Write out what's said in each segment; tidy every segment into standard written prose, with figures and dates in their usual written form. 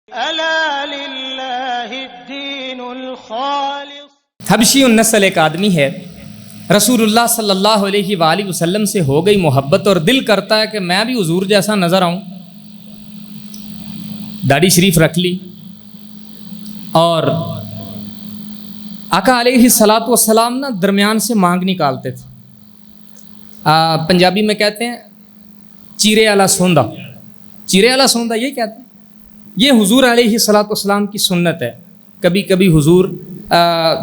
الا للہ الدین الخالص۔ حبشی النسل ایک آدمی ہے، رسول اللہ صلی اللہ علیہ وآلہ وسلم سے ہو گئی محبت اور دل کرتا ہے کہ میں بھی حضور جیسا نظر آؤں۔ داڑھی شریف رکھ لی اور آقا علیہ الصلاۃ والسلام نا درمیان سے مانگ نکالتے تھے۔ پنجابی میں کہتے ہیں چیرے والا سوندا، چیرے والا سوندا یہ کہتے ہیں۔ یہ حضور علیہ الصلاۃ والسلام کی سنت ہے۔ کبھی کبھی حضور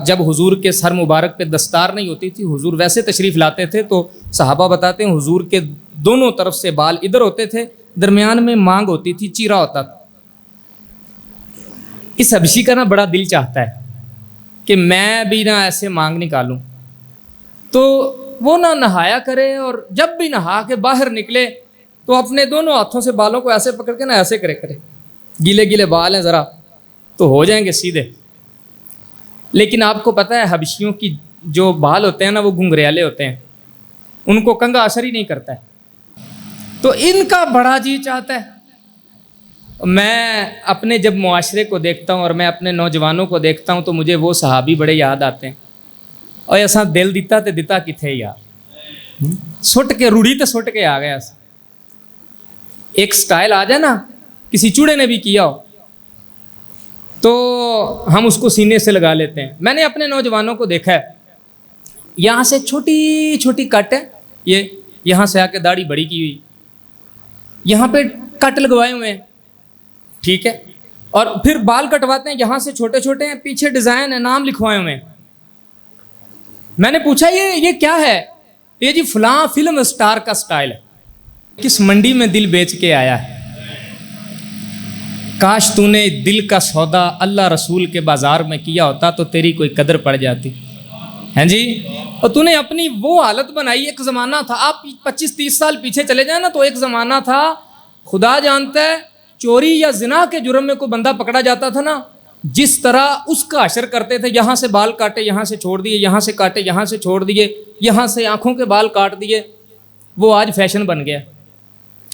جب حضور کے سر مبارک پہ دستار نہیں ہوتی تھی، حضور ویسے تشریف لاتے تھے تو صحابہ بتاتے ہیں حضور کے دونوں طرف سے بال ادھر ہوتے تھے، درمیان میں مانگ ہوتی تھی، چیرا ہوتا تھا۔ اس حبشی کا نا بڑا دل چاہتا ہے کہ میں بھی نہ ایسے مانگ نکالوں، تو وہ نہ نہایا کرے اور جب بھی نہا کے باہر نکلے تو اپنے دونوں ہاتھوں سے بالوں کو ایسے پکڑ کے نہ ایسے کرے گیلے گیلے بال ہیں ذرا تو ہو جائیں گے سیدھے۔ لیکن آپ کو پتہ ہے حبشیوں کی جو بال ہوتے ہیں نا وہ گھنگریالے ہوتے ہیں، ان کو کنگھا اثر ہی نہیں کرتا ہے، تو ان کا بڑا جی چاہتا ہے۔ میں اپنے جب معاشرے کو دیکھتا ہوں اور میں اپنے نوجوانوں کو دیکھتا ہوں تو مجھے وہ صحابی بڑے یاد آتے ہیں۔ اور ایسا دل دیتا تے دیتا کتھے یار، سٹ کے روڑی تے سٹ کے آ گیا۔ ایک سٹائل آ جائے نا، کسی چوڑے نے بھی کیا ہو تو ہم اس کو سینے سے لگا لیتے ہیں۔ میں نے اپنے نوجوانوں کو دیکھا ہے، یہاں سے چھوٹی چھوٹی کٹ ہے، یہ یہاں سے آ کے داڑھی بڑی کی ہوئی، یہاں پہ کٹ لگوائے ہوئے ہیں، ٹھیک ہے، اور پھر بال کٹواتے ہیں، یہاں سے چھوٹے چھوٹے ہیں، پیچھے ڈیزائن ہے، نام لکھوائے ہوئے ہیں۔ میں نے پوچھا یہ کیا ہے؟ یہ جی فلاں فلم سٹار کا سٹائل ہے۔ کس منڈی میں دل بیچ کے آیا ہے؟ کاش تو نے دل کا سودا اللہ رسول کے بازار میں کیا ہوتا تو تیری کوئی قدر پڑ جاتی ہیں جی۔ اور تو نے اپنی وہ حالت بنائی۔ ایک زمانہ تھا، آپ 25-30 سال پیچھے چلے جائیں نا تو ایک زمانہ تھا، خدا جانتا ہے، چوری یا زنا کے جرم میں کوئی بندہ پکڑا جاتا تھا نا، جس طرح اس کا حشر کرتے تھے، یہاں سے بال کاٹے یہاں سے چھوڑ دیے، یہاں سے کاٹے یہاں سے چھوڑ دیے، یہاں سے آنکھوں کے بال کاٹ دیے، وہ آج فیشن بن گیا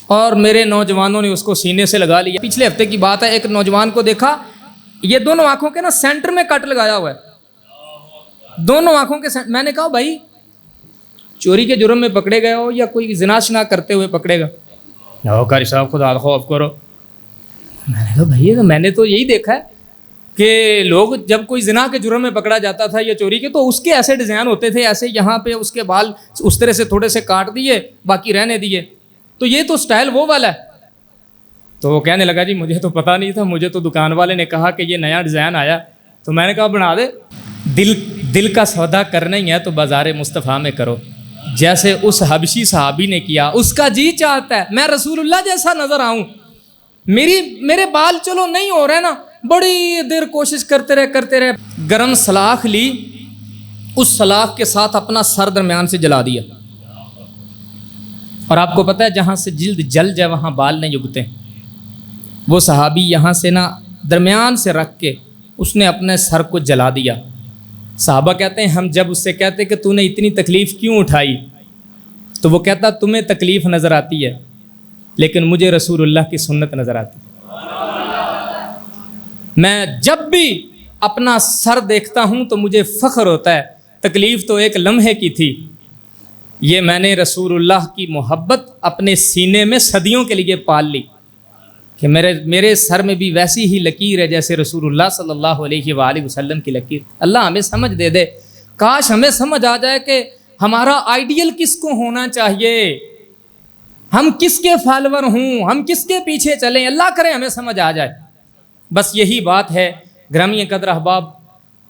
اور میرے نوجوانوں نے اس کو سینے سے لگا لیا۔ پچھلے ہفتے کی بات ہے، ایک نوجوان کو دیکھا، یہ دونوں آنکھوں کے نا سینٹر میں کٹ لگایا ہوا ہے، دونوں آنکھوں کے میں نے کہا بھائی چوری کے جرم میں پکڑے گئے ہو یا کوئی زنا شنا کرتے ہوئے پکڑے گا؟ قاری صاحب خدا خوف کرو۔ میں نے کہا بھائی میں نے تو یہی دیکھا ہے کہ لوگ جب کوئی زنا کے جرم میں پکڑا جاتا تھا یا چوری کے تو اس کے ایسے ڈیزائن ہوتے تھے، ایسے یہاں پہ اس کے بال اس طرح سے تھوڑے سے کاٹ دیے، باقی رہنے دیے، تو یہ تو سٹائل وہ والا ہے۔ تو وہ کہنے لگا جی مجھے تو پتہ نہیں تھا، مجھے تو دکان والے نے کہا کہ یہ نیا ڈیزائن آیا، تو میں نے کہا بنا دے۔ دل کا سودا کرنا ہی ہے تو بازار مصطفیٰ میں کرو، جیسے اس حبشی صحابی نے کیا۔ اس کا جی چاہتا ہے میں رسول اللہ جیسا نظر آؤں، میرے بال چلو نہیں ہو رہے نا، بڑی دیر کوشش کرتے رہے، گرم سلاخ لی، اس سلاخ کے ساتھ اپنا سر درمیان سے جلا دیا، اور آپ کو پتہ ہے جہاں سے جلد جل جائے وہاں بال نہیں اگتے۔ وہ صحابی یہاں سے نا درمیان سے رکھ کے اس نے اپنے سر کو جلا دیا۔ صحابہ کہتے ہیں ہم جب اس سے کہتے کہ تو نے اتنی تکلیف کیوں اٹھائی، تو وہ کہتا تمہیں تکلیف نظر آتی ہے لیکن مجھے رسول اللہ کی سنت نظر آتی۔ میں جب بھی اپنا سر دیکھتا ہوں تو مجھے فخر ہوتا ہے، تکلیف تو ایک لمحے کی تھی، یہ میں نے رسول اللہ کی محبت اپنے سینے میں صدیوں کے لیے پال لی کہ میرے سر میں بھی ویسی ہی لکیر ہے جیسے رسول اللہ صلی اللہ علیہ وآلہ وسلم کی لکیر۔ اللہ ہمیں سمجھ دے دے، کاش ہمیں سمجھ آ جائے کہ ہمارا آئیڈیل کس کو ہونا چاہیے، ہم کس کے فالوور ہوں، ہم کس کے پیچھے چلیں، اللہ کرے ہمیں سمجھ آ جائے۔ بس یہی بات ہے گرامی قدر احباب،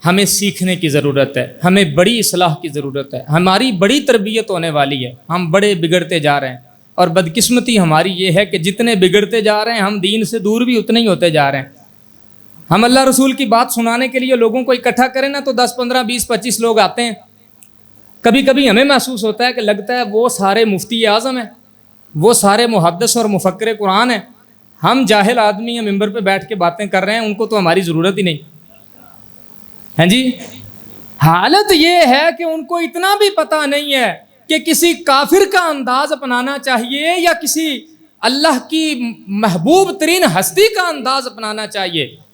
ہمیں سیکھنے کی ضرورت ہے، ہمیں بڑی اصلاح کی ضرورت ہے، ہماری بڑی تربیت ہونے والی ہے، ہم بڑے بگڑتے جا رہے ہیں، اور بدقسمتی ہماری یہ ہے کہ جتنے بگڑتے جا رہے ہیں ہم دین سے دور بھی اتنے ہی ہوتے جا رہے ہیں۔ ہم اللہ رسول کی بات سنانے کے لیے لوگوں کو اکٹھا کریں نا تو 10 15 20 25 لوگ آتے ہیں، کبھی کبھی ہمیں محسوس ہوتا ہے کہ لگتا ہے وہ سارے مفتی اعظم ہیں، وہ سارے محدث اور مفکر قرآن ہیں، ہم جاہل آدمی ہیں ممبر پہ بیٹھ کے باتیں کر رہے ہیں، ان کو تو ہماری ضرورت ہی نہیں ہے جی۔ حالت یہ ہے کہ ان کو اتنا بھی پتہ نہیں ہے کہ کسی کافر کا انداز اپنانا چاہیے یا کسی اللہ کی محبوب ترین ہستی کا انداز اپنانا چاہیے.